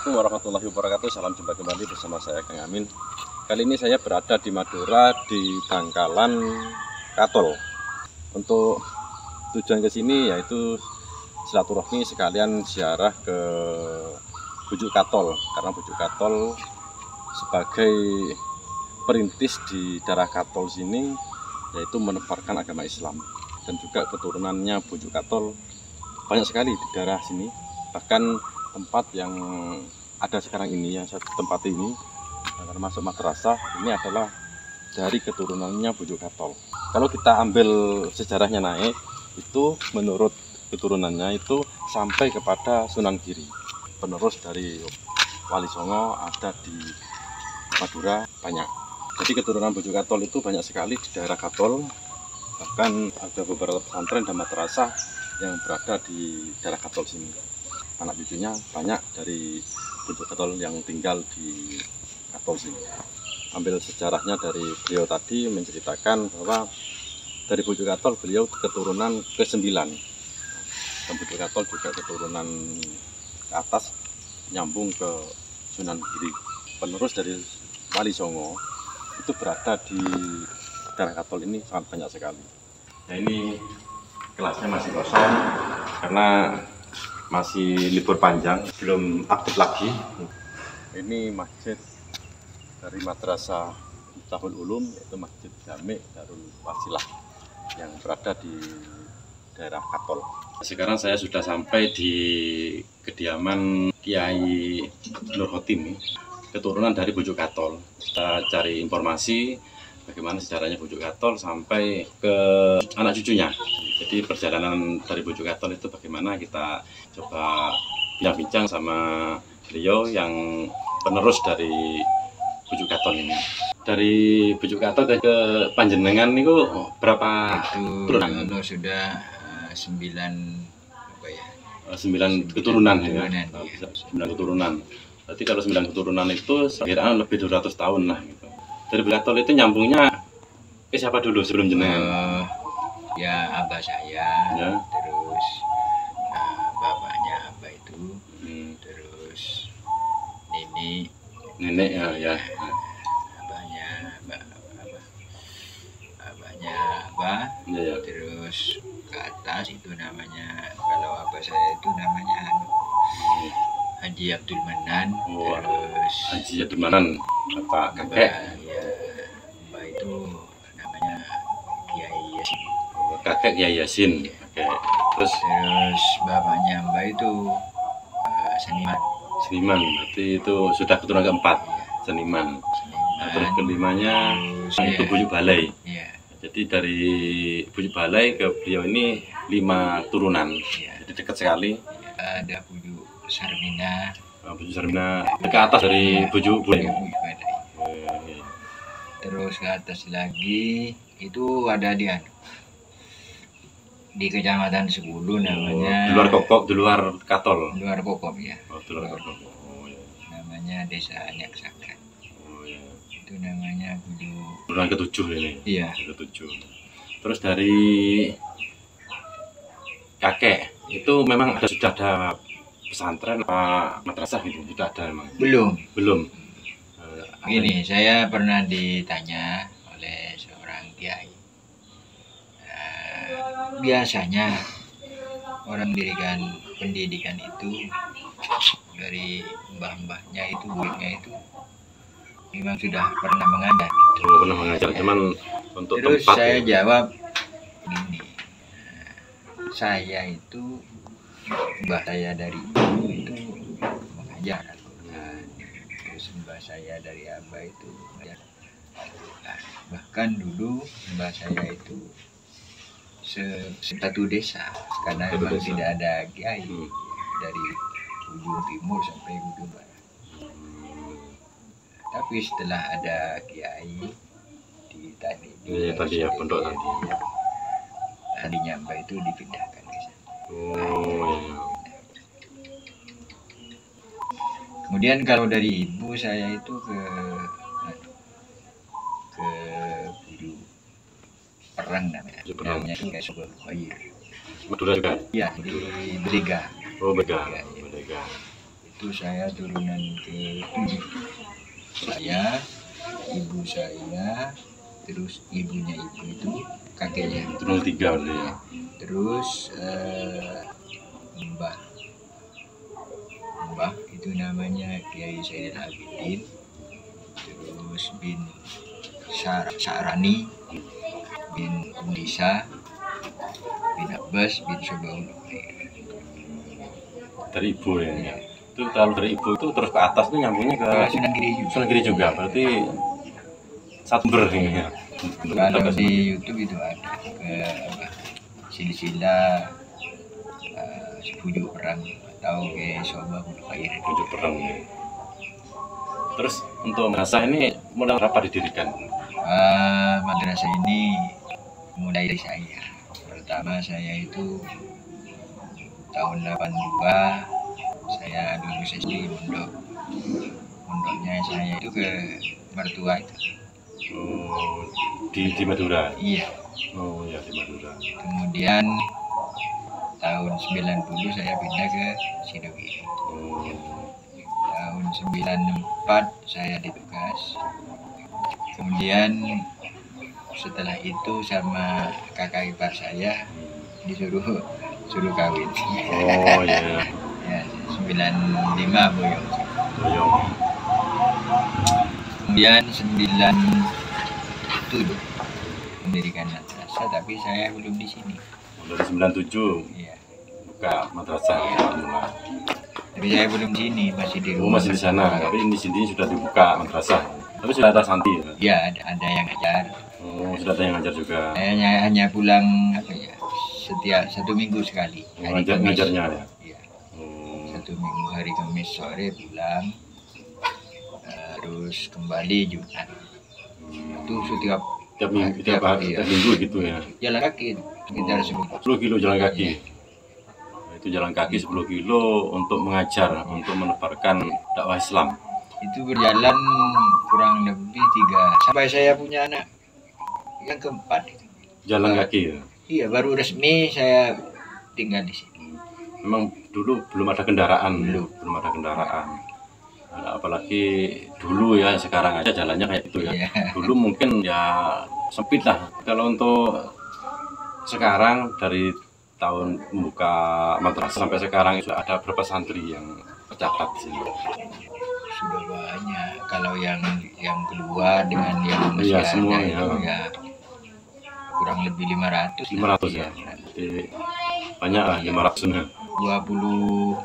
Assalamualaikum warahmatullahi wabarakatuh. Salam jumpa kembali bersama saya Kang Amin. Kali ini saya berada di Madura di Bangkalan Katol. Untuk tujuan ke sini yaitu silaturahmi sekalian ziarah ke Bujuk Katol, karena Bujuk Katol sebagai perintis di daerah Katol sini yaitu menebarkan agama Islam, dan juga keturunannya Bujuk Katol banyak sekali di daerah sini. Bahkan tempat yang ada sekarang ini, yang saya tempati ini, termasuk madrasah, ini adalah dari keturunannya Bujuk Katol. Kalau kita ambil sejarahnya naik, itu menurut keturunannya itu sampai kepada Sunan Giri. Penerus dari Wali Songo ada di Madura banyak. Jadi keturunan Bujuk Katol itu banyak sekali di daerah Katol. Bahkan ada beberapa pesantren dan madrasah yang berada di daerah Katol sini. Anak cucunya banyak dari Bujuk Katol yang tinggal di Katol sini. Ambil sejarahnya dari beliau tadi menceritakan bahwa dari Bujuk Katol beliau keturunan ke-9. Dan Bujuk Katol juga keturunan ke atas nyambung ke Sunan Giri. Penerus dari Wali Songo itu berada di daerah Katol ini sangat banyak sekali. Nah, ini kelasnya masih kosong karena masih libur panjang, belum aktif lagi. Ini masjid dari Madrasah Miftahul Ulum, yaitu Masjid Jami' Darul Wasilah yang berada di daerah Katol. Sekarang saya sudah sampai di kediaman Kiai Nur Khotim, keturunan dari Bujuk Katol. Kita cari informasi bagaimana sejarahnya Bujuk Katol sampai ke anak cucunya. Jadi perjalanan dari Bujuk Katol itu bagaimana, kita coba bincang-bincang sama beliau yang penerus dari Bujuk Katol ini. Dari Bujuk Katol ke Panjenengan itu berapa keturunan? Kalau sudah 9 apa ya? 9 keturunan ya. Iya. 9 keturunan. Berarti kalau 9 keturunan itu sekiranya lebih 200 tahun lah gitu. Dari Bujuk Katol itu nyambungnya ke siapa dulu sebelum jenengan? Ya abah saya, Ya. terus bapaknya abah itu, terus Nenek ya. abahnya abah, Ya. terus ke atas itu namanya, kalau abah saya itu namanya Haji Abdul Manan. Oh, terus Haji Abdul Manan, bapak kakek. ya, mbak itu namanya Kiai Yasin. Kakek Kiai Yasin. Oke. Terus Bapaknya mbak itu seniman. seniman, berarti itu sudah keturunan keempat, seniman. Nah, terus kelimanya itu Bujuk Balai. Iya. Jadi dari Bujuk Balai ke beliau ini 5 turunan. Iya. Jadi dekat sekali. Ada Bujuk Sarmina. Bujuk Sarmina ke atas dari Bujuk Balai. Terus ke atas lagi itu ada di Kecamatan Segulu namanya. Di luar Kokok, di luar Katol. Luar Kokok ya. Di luar Kokok. Ya. Namanya Desa Nyaksakan. Ya. Itu namanya Bujuk. Turunan ke-7 ini. Iya. Ke-7. Terus dari kakek itu memang sudah ada pesantren apa madrasah gitu, sudah ada memang? Belum. Gini, saya pernah ditanya oleh seorang kiai. Biasanya orang mendirikan pendidikan itu dari mbah-mbahnya itu, buyutnya itu memang sudah pernah mengajar. Pernah mengajar, cuman untuk terus tempat saya ya. jawab gini, saya itu mbah saya dari dulu itu mengajar Al-Quran, terus mbah saya dari abah itu mengajar Al-Quran. Bahkan dulu mbah saya itu satu desa, karena memang tidak ada kiai dari ujung timur sampai ujung barat. Tapi setelah ada kiai di tadi ya pondok tadi. Tadinya mbak itu dipindahkan ke sana. Iya. Kemudian kalau dari ibu saya itu ke Bujuk Perang namanya. Namanya itu kayak sebuah Khair. Madura juga? Iya, di Belega. Oh, Belega. Itu itu saya turunan ke 7. Saya, ibu saya, terus ibunya ibu itu kakeknya. Turun 3 berarti ya. Terus Mbah itu namanya Kiai Saidil Abidin. Terus bin Sa'rani, bin Umdisa, bin Abbas, bin Sobaul. Dari ibu ya. Itu kalau dari ibu itu terus ke atas tuh nyambungnya ke Sunan Giri juga. Sunan Giri juga. Berarti satu ini ya. Kalau di YouTube itu ada ke apa, silsilah sepujuk perang atau ke Soba Hulu Khair. Tujuh perang ya. Terus untuk madrasah ini mulai berapa didirikan? Madrasah ini mulai dari saya. Pertama saya itu tahun 82 saya lulus SD mondoknya saya itu ke mertua itu. Oh, di Madura. Iya. Oh ya, di Madura. Kemudian tahun 90 saya pindah ke Sidowiri. Oh, Tahun 94 saya ditugas. Kemudian setelah itu sama kakak ipar saya suruh kawin. oh ya, Ya, 95 boyong. boyong. Kemudian 97 mendirikan madrasah, tapi saya belum di sini. Dari 97 Iya. buka madrasah ya, mulai. Tapi saya belum di sini, masih di Oh, rumah. masih di sana, tapi di sini sudah dibuka madrasah. Tapi sudah ada santri ya? Iya, ada yang ngajar. Oh, sudah ada yang ngajar juga. Saya hanya pulang apa ya? Setiap 1 minggu sekali. Hari Kamis. Ngajarnya ya? Iya. Oh, 1 minggu hari Kamis sore pulang. Terus kembali Jumat. Itu setiap tiap minggu, tiap tiap minggu gitu ya? jalan kaki sekitar 10 kilo jalan kaki. Nah, itu jalan kaki 10 kilo untuk mengajar, untuk menebarkan dakwah Islam. Itu berjalan kurang lebih 3 sampai saya punya anak yang keempat itu. Jalan kaki ya? Iya, baru resmi saya tinggal di sini. Memang dulu belum ada kendaraan, Belum ada kendaraan. Nah, apalagi dulu ya, sekarang aja jalannya kayak gitu ya. Iya. Dulu mungkin ya sempit lah. Kalau untuk sekarang dari tahun membuka madrasah sampai sekarang itu ada berapa santri yang tercatat sih? Sudah banyak. Kalau yang keluar dengan yang masih Iya, ada semua itu ya. ya kurang lebih 500. 500 ya. Iya. Jadi banyak lah 500-nya. 20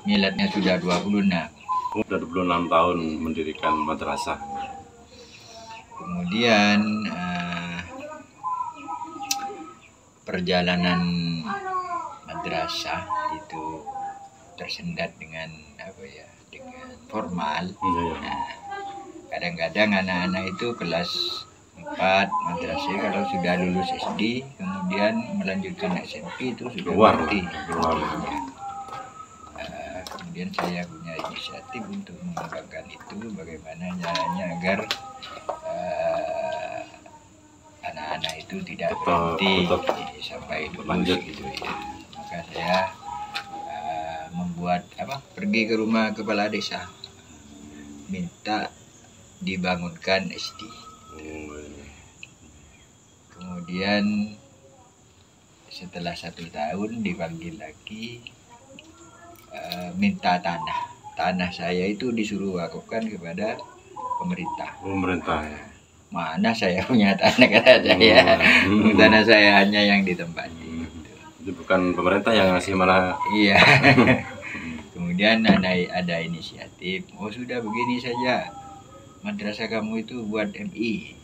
miladnya sudah 26. Sudah 26 tahun mendirikan madrasah. Kemudian perjalanan madrasah itu tersendat dengan apa ya? Dengan formal. Iya, iya. Nah, kadang-kadang anak-anak itu kelas 4 madrasah kalau sudah lulus SD kemudian melanjutkan SMP itu sudah Keluar. ngerti. Keluar. Kemudian saya punya inisiatif untuk mengembangkan itu bagaimana caranya agar anak-anak itu tidak berhenti sampai lulus lanjut. gitu ya. Maka saya membuat pergi ke rumah kepala desa minta dibangunkan SD. Kemudian setelah 1 tahun dipanggil lagi minta tanah saya itu disuruh wakafkan kepada pemerintah. Pemerintah ya. Mana saya punya tanah, kata saya. Tanah saya hanya yang ditempati. Itu bukan pemerintah yang ngasih, malah. Iya. Kemudian ada inisiatif, oh sudah begini saja, madrasah kamu itu buat MI.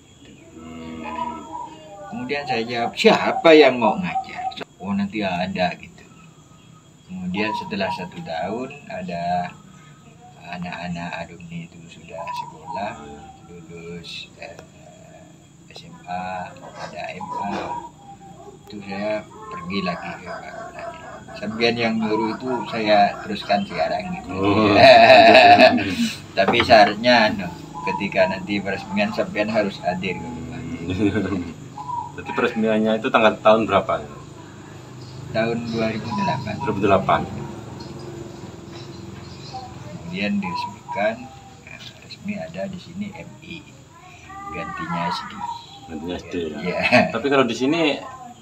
Kemudian saya jawab, siapa yang mau ngajar? Oh nanti ada gitu. Kemudian setelah 1 tahun ada anak-anak alumni itu sudah sekolah, lulus SMA, ada MA. Itu saya pergi lagi ke bangunannya. Sambian yang nyuruh itu saya teruskan sekarang gitu. Tapi syaratnya ketika nanti peresmian sampean harus hadir. Jadi peresmiannya itu tahun berapa? Tahun 2008. 2008. kemudian diresmikan. Nah, resmi ada di sini MI, gantinya SD. Gantinya SD. Ya. Tapi kalau di sini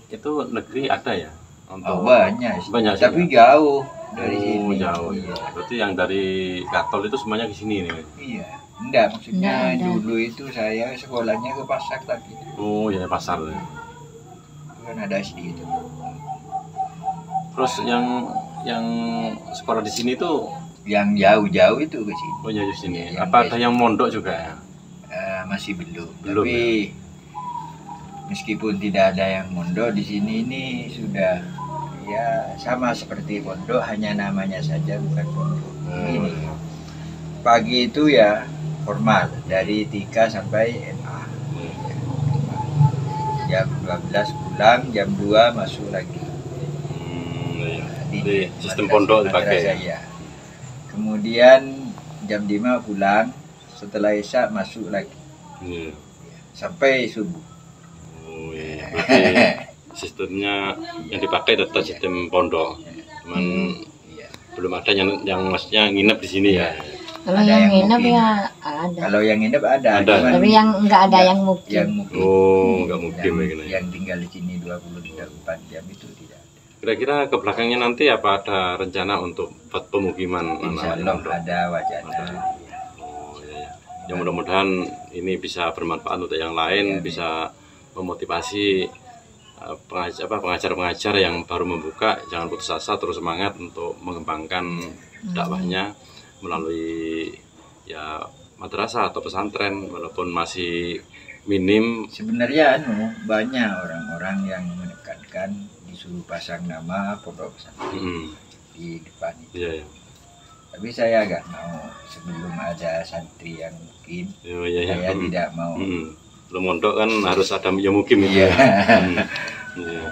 itu negeri ada ya? Oh, banyak sih. Banyak sih, tapi ya? Jauh dari sini. Jauh. Iya. Berarti yang dari Katol itu semuanya ke sini nih. Iya. Enggak, maksudnya Enggak, dulu itu saya sekolahnya ke Pasar tadi. Oh ya, pasar. Itu kan ada SD itu. Terus yang sekolah di sini tuh Yang jauh-jauh itu ke sini. oh ya di sini. Yang Apa ada SD. yang mondok juga ya? Masih belum. Belum, Tapi meskipun tidak ada yang mondok di sini, ini sudah ya sama seperti pondok, hanya namanya saja bukan pondok. Ini pagi itu ya formal dari 3 sampai MA. Jam 12 pulang, jam 2 masuk lagi. Iya. Di Sistem madrasah- pondok dipakai. madrasah, ya. Kemudian jam 5 pulang, setelah Isya masuk lagi Iya. sampai subuh. Oh iya. Berarti sistemnya yang dipakai tetap sistem pondok. Cuman Iya. belum ada yang maksudnya nginep di sini ya. Kalau Ada yang yang nginep mukim. ya ada. Kalau yang nginep ada, Ada. cuman Tapi yang nggak ada yang mukim. yang mukim. Oh, nggak mukim yang, ya gini. yang tinggal di sini 24 jam itu tidak ada. Kira-kira ke belakangnya nanti apa ada rencana untuk buat pemukiman Insya anak-anak Allah pondok? ada wacana. Oh iya. Ya mudah-mudahan ini bisa bermanfaat untuk yang lain, Amin. bisa memotivasi pengajar-pengajar yang baru membuka, jangan putus asa, terus semangat untuk mengembangkan dakwahnya melalui ya madrasah atau pesantren walaupun masih minim. Sebenarnya banyak orang-orang yang menekankan disuruh pasang nama pondok pesantren di depan itu. Iya, iya. Tapi saya agak mau sebelum ada santri yang mukim, Oh, iya, iya. saya tidak mau. Belum mondok kan harus ada yang mukim itu. Iya. Iya.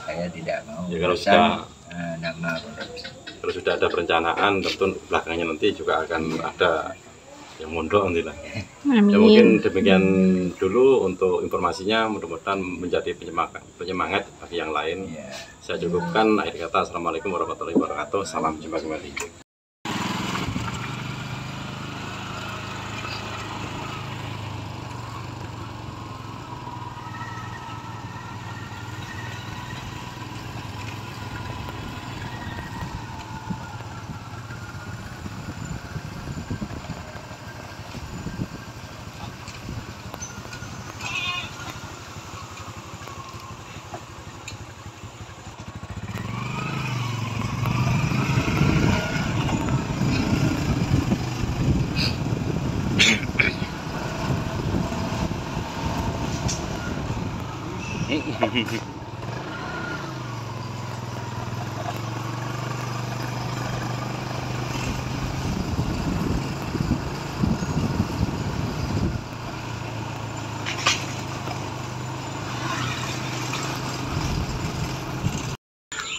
Saya tidak mau Ya, kalau pasang nama pondok pesantren. Kalau sudah ada perencanaan, tentu belakangnya nanti juga akan ada yang mondok nanti lah. Ya, mungkin demikian dulu untuk informasinya, mudah-mudahan menjadi penyemangat bagi yang lain. Iya. Saya cukupkan akhir kata. Assalamualaikum warahmatullahi wabarakatuh. Salam jumpa kembali.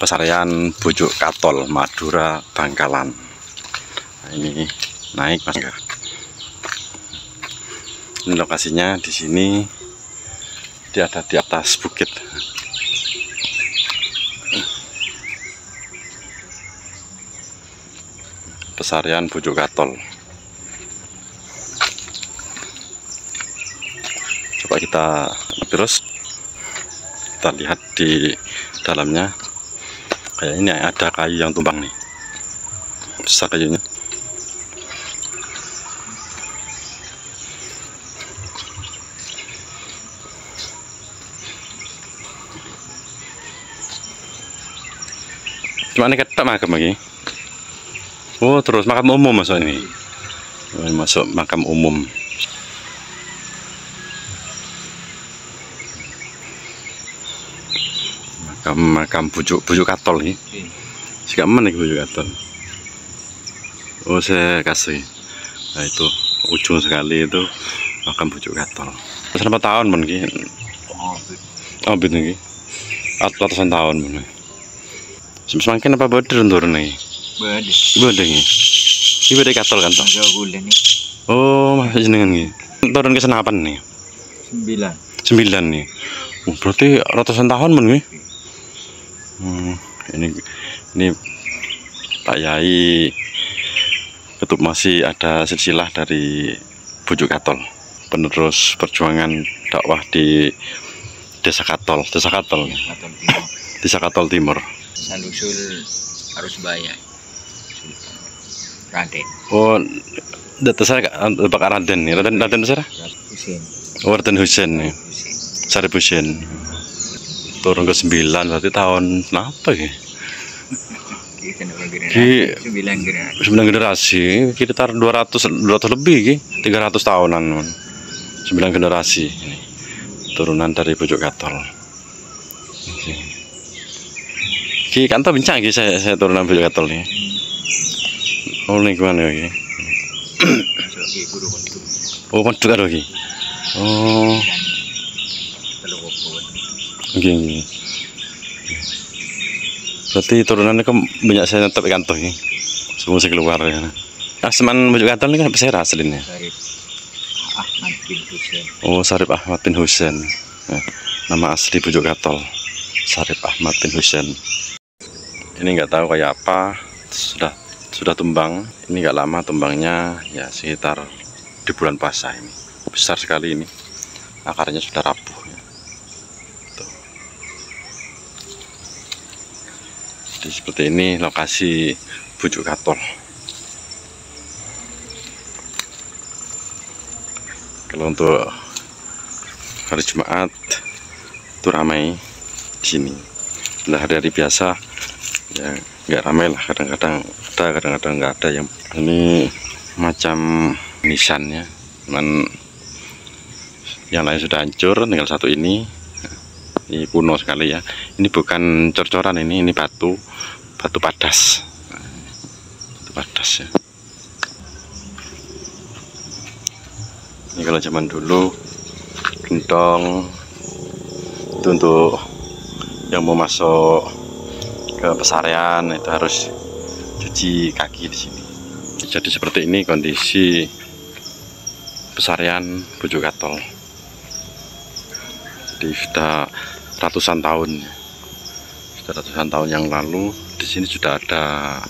Pesarian Bujuk Katol, Madura, Bangkalan. Nah, ini naik mas. Ini lokasinya di sini. Dia ada di atas bukit. Pesarian Bujuk Katol. Coba kita terus kita lihat di dalamnya. Kayak ini ada kayu yang tumbang nih, besar kayunya. Cuma ini ketak makam lagi. Oh terus makam umum masuk ini. Oh, masuk makam umum. Makam Bujuk Katol nih. Sikap mana Bujuk Katol? Oh saya kasih. Nah itu ujung sekali itu makam Bujuk Katol. Berapa tahun mungkin? Oh betul nih. Ratusan tahun mungkin. Semakin apa bodoh turun nih? Bodoh nih. Ini bodoh Katol kan toh? Oh masih jenengan nih. Turun ke senapan nih. 9 nih. Oh, berarti ratusan tahun mungkin? Ini Pak Yai masih ada silsilah dari Bujuk Katol, penerus perjuangan dakwah di Desa Katol, Atau Timur. Desa Katol Timur. Salusul harus bayar. Raden. Oh, data saya Pak Raden, Raden besar? Husin. Oh, Raden Husin, ya. Husin. Sarip Husin. Turun ke 9 berarti tahun apa ya? Kita nambah Ki- generasi. 9 generasi. 9 generasi, sekitar 200 lebih ki, 300 tahunan. 9 generasi ini. Turunan dari Bujuk Katol. Ki kantor bincang ki saya turunan Bujuk Katol nih. Oh lingkungan ya ki. Masuk ke guru waktu. Oh penduduk ada ki. Oh, Kalau waktu. gini. Berarti turunannya kan banyak saya tetap kantor ki. Semua saya keluar ya. Asman Bujuk Katol ini kan pesera aslinya. Sarip Ahmad bin Husin. Oh, Sarip Ahmad bin Husin. Nah, nama asli Bujuk Katol, Sarip Ahmad bin Husin. Ini nggak tahu kayak apa, sudah tumbang. Ini nggak lama tumbangnya, ya sekitar di bulan puasa ini. Besar sekali ini, akarnya sudah rapuh. Ya. Tuh. Jadi seperti ini lokasi Bujuk Katol. Kalau untuk hari Jumat itu ramai di sini. Nah, hari biasa ya nggak ramai lah, kadang-kadang ada, kadang-kadang nggak ada. Yang ini macam nisannya, cuman yang lain sudah hancur, tinggal satu ini kuno sekali ya. Ini bukan cor-coran, ini batu padas, batu padas ya. Ini kalau zaman dulu gentong itu untuk yang mau masuk ke pesarian itu harus cuci kaki di sini. Jadi seperti ini kondisi pesarian Bujuk Katol. Jadi sudah ratusan tahun yang lalu di sini sudah ada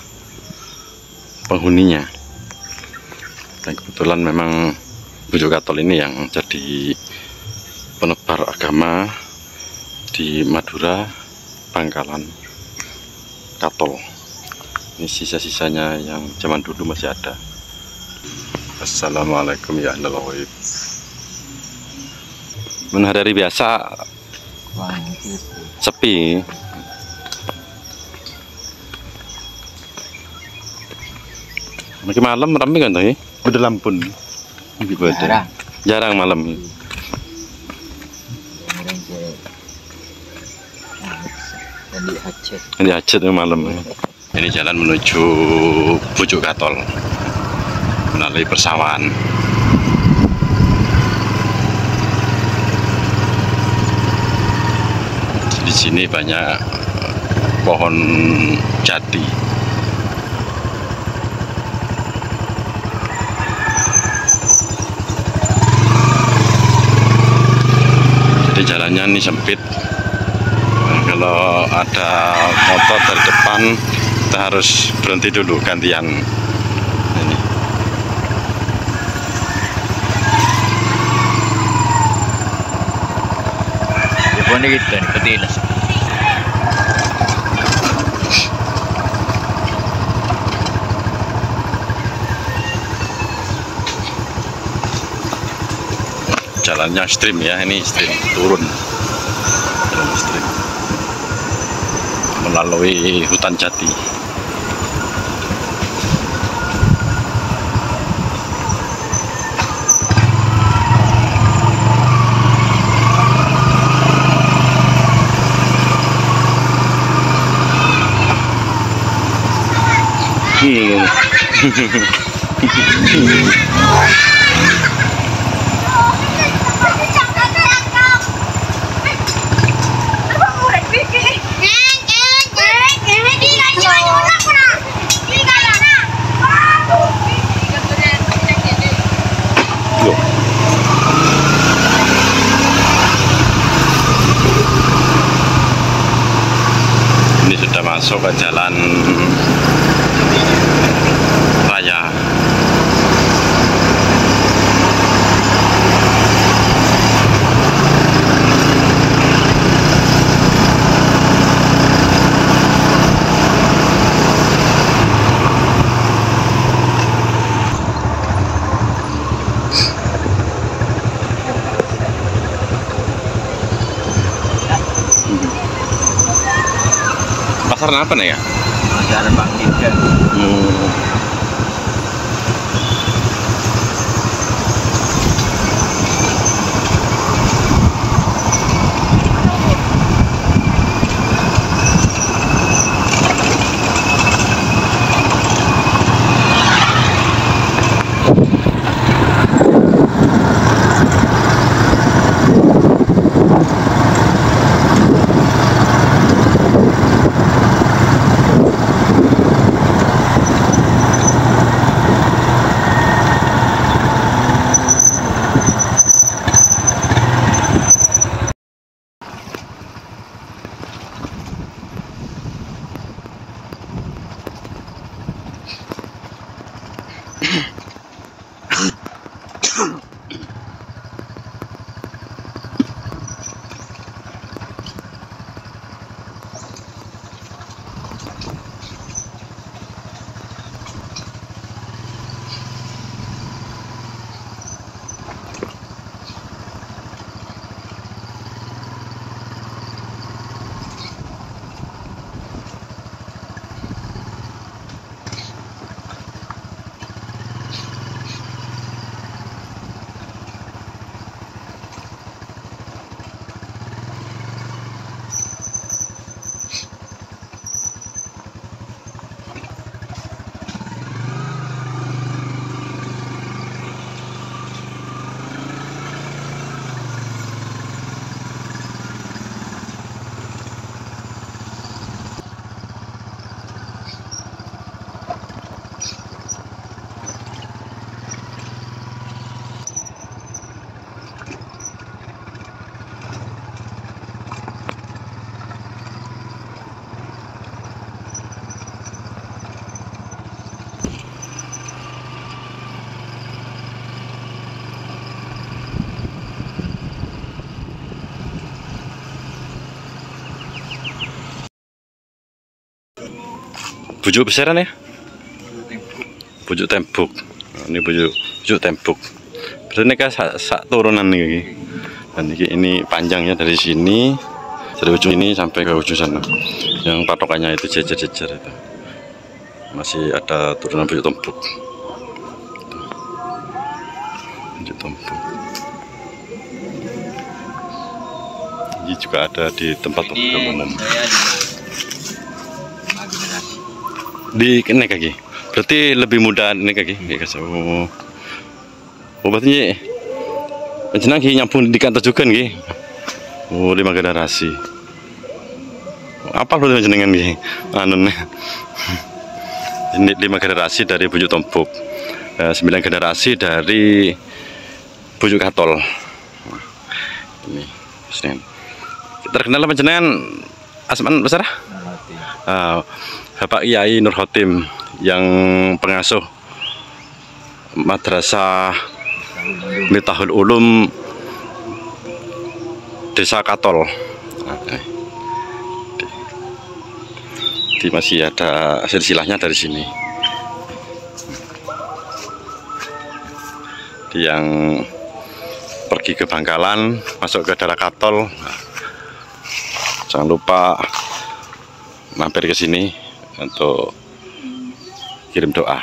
penghuninya. Dan kebetulan memang Bujuk Katol ini yang jadi penebar agama di Madura, Bangkalan, Katol. Ini sisa-sisanya yang zaman dulu masih ada. Assalamualaikum ya ahlal ghaib. Hari biasa sepi. Makin malam ramai kan tuh? Udah lampun. Jarang malam. Di Aceh malam. Ini jalan menuju Bujuk Katol melalui persawahan. Di sini banyak pohon jati. Jadi jalannya ini sempit. Kalau ada motor dari depan, kita harus berhenti dulu gantian. Ini. Teleponnya gitu nih, petilas. Jalannya stream ya, ini stream turun. Jalan stream melalui hutan jati. Ini sudah masuk ke jalan raya Sarana apa nih ya? Cara bangkitkan. Bujuk besaran ya? Bujuk tembok. Ini bujuk tembok. Berarti ini kan sak turunan nih. Dan ini panjangnya dari sini, dari ujung ini sampai ke ujung sana. Yang patokannya itu jejer-jejer itu. Masih ada turunan bujuk tembok. Bujuk tembok. Ini juga ada di tempat umum. Di naik kaki, berarti lebih mudah naik kaki. Oh, berarti jenang nyambung di kantor juga nih. Oh, 5 generasi. Apa lu jenengan nih? Anu ini 5 generasi dari bujuk tombok, 9 generasi dari bujuk katol. Ini terkenal apa jenengan? Asman besar? Bapak Kiai Nur Khotim yang pengasuh Madrasah Miftahul Ulum Desa Katol. Di masih ada silsilahnya dari sini. Yang pergi ke Bangkalan masuk ke daerah Katol, jangan lupa mampir ke sini untuk kirim doa.